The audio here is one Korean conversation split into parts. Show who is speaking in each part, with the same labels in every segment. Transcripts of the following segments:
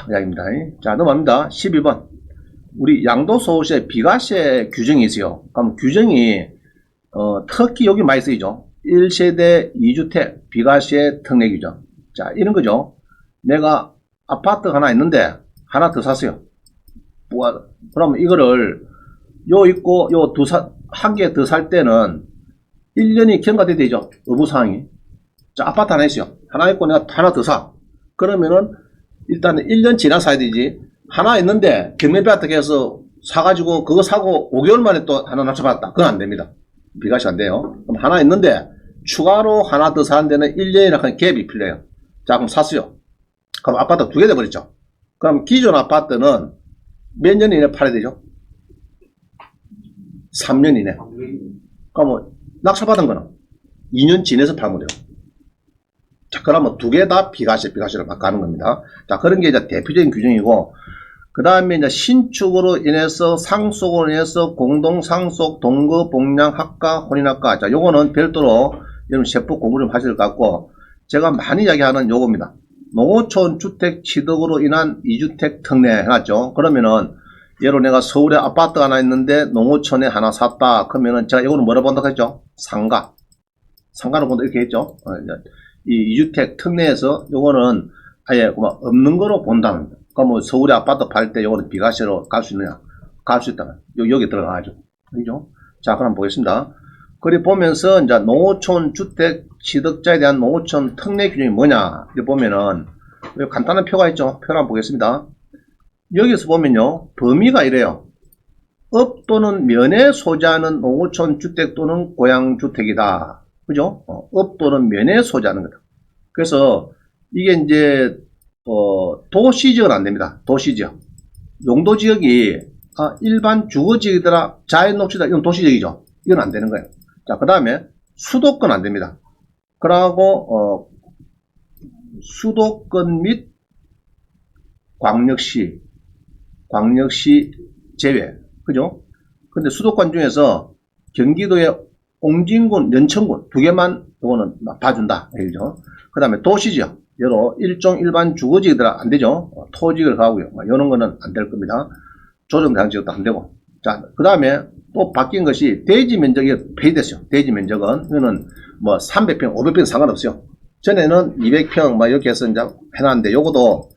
Speaker 1: 이야기입니다. 자, 넘어갑니다. 12번. 우리 양도소득세 비과세 규정이 있어요. 그럼 규정이, 특히 여기 많이 쓰이죠. 1세대 2주택 비과세 특례 규정. 자, 이런 거죠. 내가 아파트 하나 있는데, 하나 더 샀어요. 그러면 이거를, 요 있고, 한 개 더 살 때는 1년이 경과돼야 되죠. 의무사항이. 자, 아파트 하나 있어요. 하나 있고 내가 하나 더 사. 그러면은, 일단은 1년 지나 사야 되지. 하나 있는데, 경매비아트 해서 사가지고, 그거 사고 5개월 만에 또 하나 납치받았다. 그건 안 됩니다. 비과세 안 돼요. 그럼 하나 있는데, 추가로 하나 더 사는 데는 1년이나 갭이 필요해요. 자, 그럼 샀어요. 그럼 아파트 2개 돼버렸죠. 그럼 기존 아파트는 몇 년 이내 팔아야 되죠? 3년 이내. 그러면 낙찰받은 거는 2년 지내서 팔면 돼요. 자, 그러면 2개 다 비과세를 막 가는 겁니다. 자, 그런 게 이제 대표적인 규정이고, 그 다음에 이제 신축으로 인해서 상속으로 인해서 공동상속, 동거, 복량, 학가, 혼인학가. 자, 요거는 별도로 여러분 세법 공부 좀 하실 것 같고, 제가 많이 이야기하는 요겁니다. 농어촌 주택 취득으로 인한 2주택 특례 해놨죠. 그러면은, 예로 내가 서울에 아파트 하나 있는데 농어촌에 하나 샀다. 그러면은 제가 이거는 뭐라 본다고 했죠? 상가. 상가를 본다 이렇게 했죠. 이 2주택 특례에서 요거는 아예 없는 거로 본다는 거예요. 그럼 뭐 서울에 아파트 팔 때 요거는 비과세로 갈 수 있느냐? 갈 수 있다면 여기 들어가죠. 그죠? 자, 그럼 보겠습니다. 그리 보면서 이제 농어촌 주택 취득자에 대한 농어촌 특례 규정이 뭐냐? 이렇게 보면은 간단한 표가 있죠. 표를 한번 보겠습니다. 여기서 보면요, 범위가 이래요. 업 또는 면에 소지하는 농어촌 주택 또는 고양주택이다. 그죠? 업 또는 면에 소지하는 거다. 그래서 이게 이제 도시지역은 안 됩니다. 도시지역. 용도지역이 일반 주거지역이더라, 자연녹지다, 이건 도시지역이죠. 이건 안 되는 거예요. 자, 그 다음에 수도권 안 됩니다. 그러고 수도권 및 광역시 제외. 그죠? 근데 수도권 중에서 경기도의 옹진군, 연천군 2개만 이거는 봐준다. 알죠? 그 다음에 도시지역. 여러 일종 일반 주거지역들은 안 되죠. 토지를 가고요. 이런 거는 안 될 겁니다. 조정대상 지역도 안 되고. 자, 그 다음에 또 바뀐 것이 대지 면적이 폐지됐어요. 대지 면적은, 이거는 뭐 300평, 500평 상관없어요. 전에는 200평 이렇게 해서 이제 해놨는데 요것도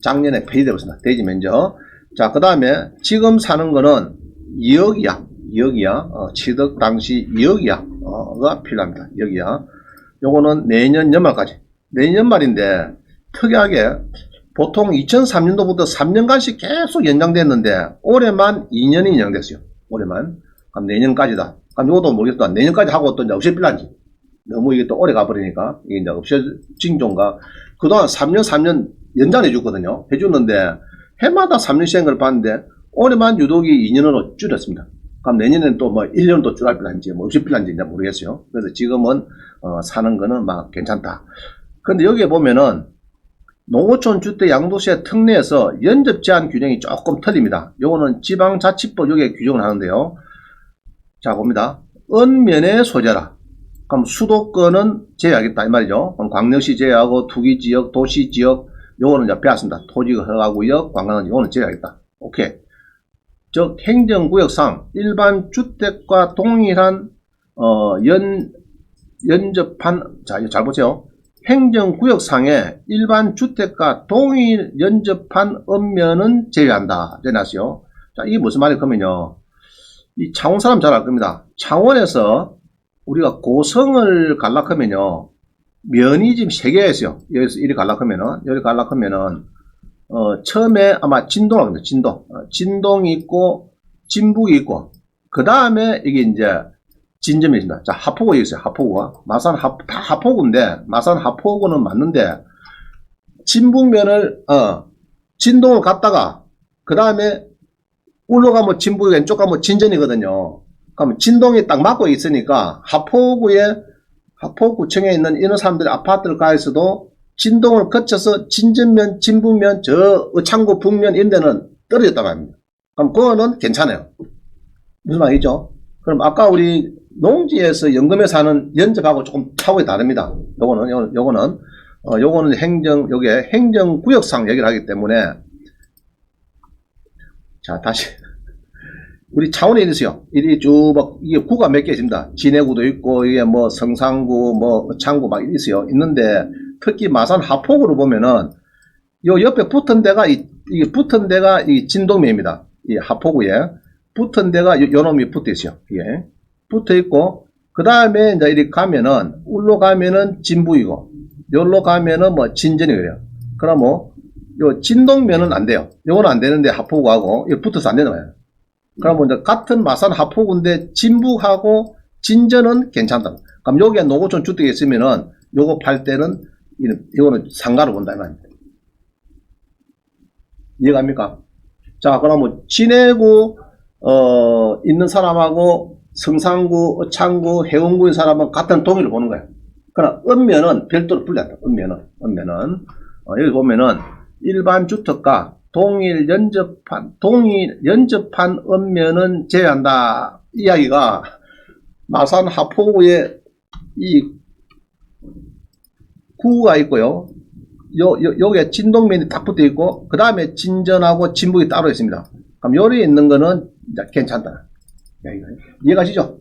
Speaker 1: 작년에 폐지되었습니다. 대지 면적. 자, 그 다음에 지금 사는 거는 2억이야. 2억이야. 취득 당시 2억이야. 가 필요합니다. 2억이야. 요거는 내년 연말까지. 내년 연말인데, 특이하게, 보통 2003년도부터 3년간씩 계속 연장됐는데, 올해만 2년이 연장됐어요. 올해만. 그럼 내년까지다. 그럼 요것도 모르겠다. 내년까지 하고 또 이제 없애빌란지. 너무 이게 또 오래 가버리니까, 이게 이제 없애진 종가. 그동안 3년 연장해 줬거든요. 해줬는데, 해마다 3년씩 걸 봤는데, 올해만 유독이 2년으로 줄였습니다. 그럼 내년에는 또 1년 또 줄할빌란지, 없애빌란지 이제 모르겠어요. 그래서 지금은, 사는 거는 막 괜찮다. 근데 여기에 보면은, 농어촌 주택 양도세 특례에서 연접 제한 규정이 조금 틀립니다. 요거는 지방자치법 여기에 규정을 하는데요. 자, 봅니다. 은면의 소재라. 그럼 수도권은 제외하겠다 이 말이죠. 그럼 광역시 제외하고 투기지역, 도시지역 요거는 이제 빼앗습니다. 토지가 허가구역, 관광은 요거는 제외하겠다. 오케이. 즉 행정구역상 일반 주택과 동일한 연접한, 자, 이거 잘 보세요. 행정구역상에 일반 주택과 동일 연접한 읍면은 제외한다. 제외하세요. 자, 이게 무슨 말이 그러면요. 이 창원 사람 잘 알 겁니다. 창원에서 우리가 고성을 갈락하면요. 면이 지금 3개가 있어요. 여기서 이리 갈락하면은, 여기 갈락하면은, 처음에 아마 진동이라고 합니다. 진동. 진동이 있고, 진북이 있고, 그 다음에 이게 이제 진점이 있습니다. 자, 하포구 있어요. 하포구가. 마산 다 하포구인데, 마산 하포구는 맞는데, 진북면을, 진동을 갔다가, 그 다음에 올라가면 진북이 왼쪽 가면 진전이거든요. 그러면 진동이 딱 막고 있으니까, 하포구청에 있는 이런 사람들이 아파트를 가있어도 진동을 거쳐서 진전면, 진북면, 저 의창구 북면 이런 데는 떨어졌단 말입니다. 그럼 그거는 괜찮아요. 무슨 말이죠? 그럼 아까 우리 농지에서 연금에서 하는 연접하고 조금 차원이 다릅니다. 요거는 행정구역상 얘기를 하기 때문에 자, 다시. 우리 창원에 있어요. 이리 쭉, 막, 이게 구가 몇 개 있습니다. 진해구도 있고, 이게 뭐, 성산구, 뭐, 창구 막 있어요. 있는데, 특히 마산 하폭으로 보면은, 요 옆에 붙은 데가, 이게 붙은 데가 이 진동면입니다. 이 하폭구에. 붙은 데가 요 놈이 붙어 있어요. 이게. 붙어 있고, 그 다음에 이제 이렇게 가면은, 울로 가면은 진부이고, 요로 가면은 뭐, 진전이 그래요. 그럼 뭐, 요 진동면은 안 돼요. 요거는 안 되는데 하폭구하고, 이거 붙어서 안 되는 거예요. 그럼 이제 같은 마산 하폭인데 진북하고 진전은 괜찮다. 그럼 여기에 노고촌 주택이 있으면은 요거 팔 때는 이거는 상가로 본다 이 말입니다. 이해갑니까? 자, 그러면 진해구 있는 사람하고 성산구, 창구, 해운구인 사람은 같은 동의를 보는 거예요. 그러나 읍면은 별도로 분류한다. 읍면은 여기 보면은 일반 주택가 동일 연접한 읍면은 제외한다. 이야기가 마산 하포구에 이 구가 있고요. 여기에 진동면이 딱 붙어 있고, 그 다음에 진전하고 진북이 따로 있습니다. 그럼 여기에 있는 거는 이제 괜찮다. 이해가시죠?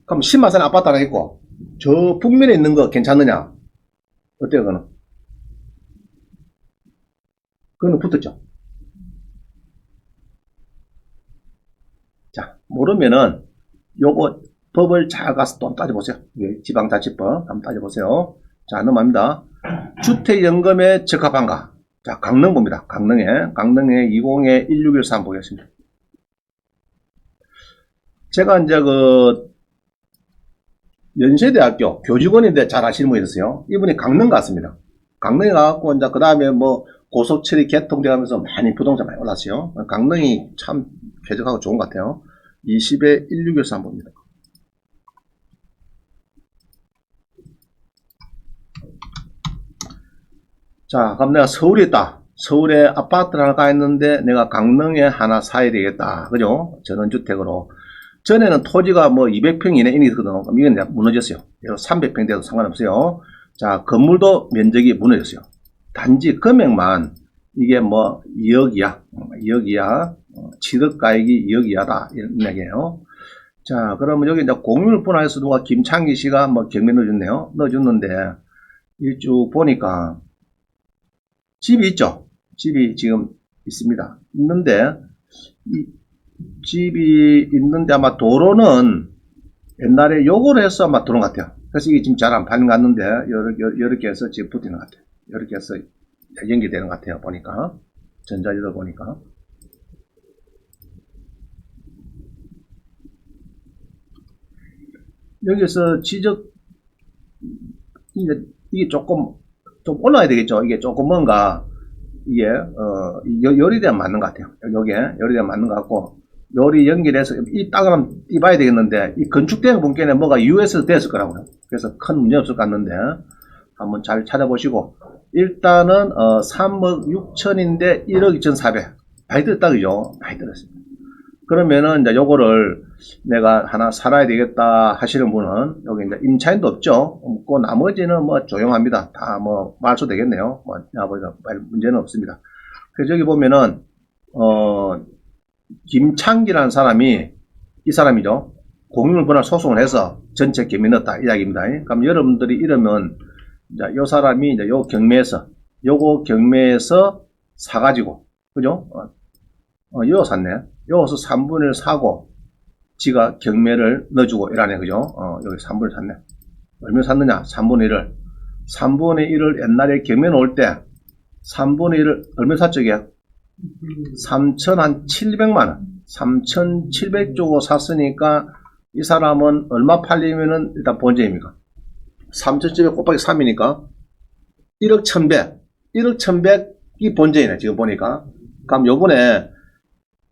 Speaker 1: 그럼 신마산 아파트 하나 있고, 저 북면에 있는 거 괜찮느냐? 어때요, 그거는? 그거는 붙었죠. 자, 모르면은 요거 법을 잘 가서 또 한번 따져보세요. 지방자치법 한번 따져보세요. 자, 넘어갑니다. 주택연금에 적합한가? 자, 강릉 봅니다. 강릉에 20에1613 보겠습니다. 제가 이제 연세대학교 교직원인데 잘 아시는 분이 있었어요. 이분이 강릉 갔습니다. 강릉에 가갖고 이제 그 다음에 뭐 고속철이 개통되면서 많이 부동산 많이 올랐어요. 강릉이 참 쾌적하고 좋은 것 같아요. 20에 1613 봅니다. 자, 그럼 내가 서울에 있다. 서울에 아파트를 하나 가 있는데 내가 강릉에 하나 사야 되겠다. 그죠? 전원주택으로. 전에는 토지가 뭐 200평 이내 있거든요. 그럼 이건 이제 무너졌어요. 300평 돼도 상관없어요. 자, 건물도 면적이 무너졌어요. 단지 금액만 이게 뭐 2억 이하, 2억 이하, 취득가액이 2억 이하다. 이런 이야기예요. 자, 그러면 여기 이제 공유를 분할해서 누가 김창기 씨가 뭐 경매 넣어줬네요. 넣어줬는데, 이 쭉 보니까 집이 있죠. 집이 지금 있습니다. 있는데, 이 집이 있는데 아마 도로는 옛날에 요걸 해서 아마 들어온 것 같아요. 그래서 이게 지금 잘 안 팔린 것 같는데, 이렇게 해서 지금 붙이는 것 같아요. 이렇게 해서 연결되는 것 같아요. 보니까. 전자지도 보니까. 여기서 이게 조금, 좀 올라야 되겠죠. 이게 조금 뭔가, 이게, 요리대랑 맞는 것 같아요. 여기에, 요리대랑 맞는 것 같고, 요리 연결해서, 이 땅을 한번 띄봐야 되겠는데, 이 건축대는 본게는 뭐가 US 됐을 거라고요. 그래서 큰 문제 없을 것 같는데, 한번 잘 찾아보시고, 일단은, 3억 6천인데 1억 2,400. 많이 들었다, 그죠? 많이 들었습니다. 그러면은, 이제 요거를 내가 하나 살아야 되겠다 하시는 분은, 여기 이제 임차인도 없죠? 없고, 나머지는 뭐 조용합니다. 다 뭐, 말소 되겠네요. 뭐, 문제는 없습니다. 그래서 여기 보면은, 김창기라는 사람이, 이 사람이죠. 공유물 분할 소송을 해서 전체 경매 넣었다. 이야기입니다. 그럼 여러분들이 이러면, 이제 요 사람이 이제 요 요거 경매에서 사가지고, 그죠? 요 샀네. 요서 3분의 1 사고, 지가 경매를 넣어주고 이러네, 그죠? 여기 3분의 1 샀네. 얼마 샀느냐? 3분의 1을. 3분의 1을 옛날에 경매 놓을 때, 3분의 1을 얼마 샀죠, 이게? 3,700만원. 3,700 주고 샀으니까, 이 사람은 얼마 팔리면은 일단 본전입니까? 3,700 곱하기 3이니까, 1억 1,100. 1억 1,100이 본전이네, 지금 보니까. 그럼 요번에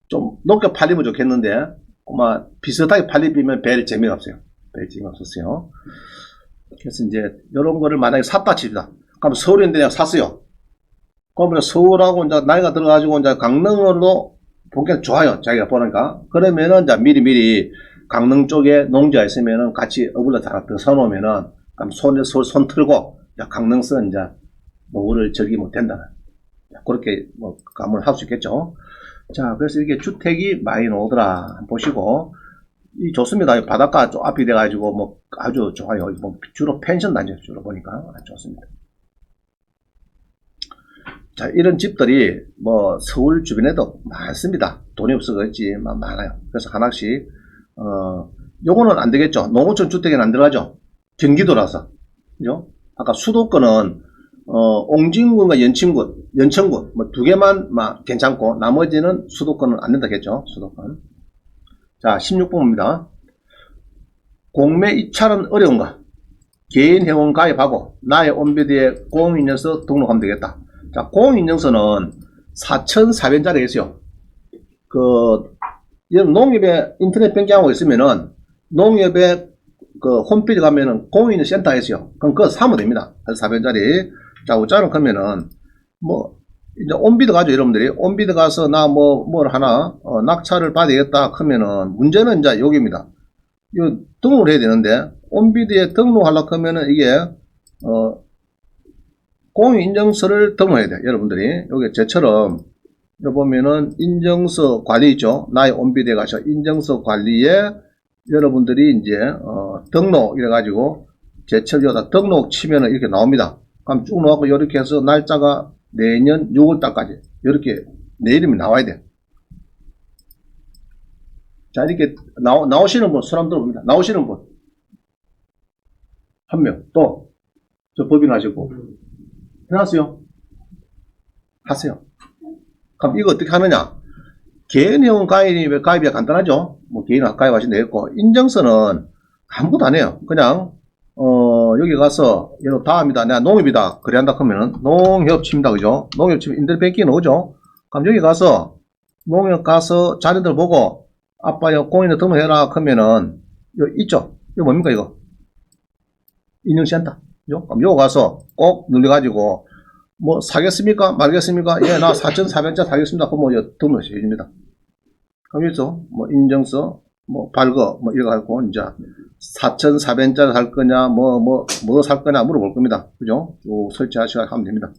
Speaker 1: 좀 높게 팔리면 좋겠는데, 아마 비슷하게 팔리면 별 재미가 없어요. 별 재미가 없었어요. 그래서 이제, 요런 거를 만약에 샀다 칩시다. 그럼 서울인데 내가 샀어요. 그러면 서울하고 이제 나이가 들어가지고 이제 강릉으로 보기엔 좋아요. 자기가 보니까. 그러면은 이제 미리 강릉 쪽에 농지가 있으면은 같이 어글러 다 써놓으면은, 그럼 손 틀고, 강릉서 이제 노후를 즐기면 된다. 그렇게 뭐 가문을 할 수 있겠죠. 자, 그래서 이게 주택이 많이 나오더라. 한번 보시고, 이 좋습니다. 바닷가 쪽 앞이 돼가지고 뭐 아주 좋아요. 뭐 주로 펜션 단지 주로 보니까 아주 좋습니다. 자, 이런 집들이 뭐 서울 주변에도 많습니다. 돈이 없어 그렇지만 많아요. 그래서 하나씩 요거는 안 되겠죠. 농어촌 주택에는 안 들어가죠. 경기도라서. 그죠? 아까 수도권은 옹진군과 연천군 뭐 두 개만 막 괜찮고 나머지는 수도권은 안 된다겠죠. 수도권. 자, 16번입니다. 공매 입찰은 어려운가? 개인 회원 가입하고 나의 온비드에 공인인증서 등록하면 되겠다. 자, 공인인증서는 4,400원짜리 있어요. 농협에 인터넷 변경하고 있으면은 농협에 홈페이지 가면은 공인센터 있어요. 그럼 그거 사면 됩니다. 400원짜리. 자, 우짜는 그러면은 이제 온비드 가죠. 여러분들이 온비드 가서 나 뭘 하나 낙찰을 받아야겠다 그러면은 문제는 이제 여기입니다. 이거 등록을 해야 되는데 온비드에 등록하려고 하면은 이게 공인인증서를 등록해야 돼요. 여러분들이 여기 제처럼 여기 보면은 인증서 관리 있죠. 나의 온비드에 가서 인증서 관리에 여러분들이 이제 등록 이래 가지고 제철 여기다 등록 치면은 이렇게 나옵니다. 그럼 쭉 나오고 이렇게 해서 날짜가 내년 6월달까지 이렇게 내 이름이 나와야 돼. 자, 이렇게 나오시는 분 손 한번 들어봅니다. 나오시는 분 한 명. 또 저 법인 하시고 해놨어요? 하세요. 그럼 이거 어떻게 하느냐? 개인 회원 가입이 간단하죠. 뭐 개인 가입하시면 되겠고 인증서는 아무것도 안 해요. 그냥 여기 가서 여러분 다음이다. 내가 농협이다. 그래 한다 그러면은 농협 칩니다. 그죠? 농협 치면 인터뱅킹 나오죠? 그럼 여기 가서 농협 가서 자료들 보고 아빠요 공인을 등록해라 그러면은 여기 있죠? 이거 뭡니까 이거? 인증센터. 그죠? 그럼 여기 가서 꼭 눌러가지고 뭐 사겠습니까? 말겠습니까? 예, 나 4,400원짜리 사겠습니다. 그럼 등록해 줍니다. 그럼 여기서 뭐 인증서 뭐 발거 뭐 이거 갖고 이제 4,400원짜리 살 거냐 뭐 살 거냐 물어볼 겁니다. 그죠? 쭉 설치하시고 하면 됩니다.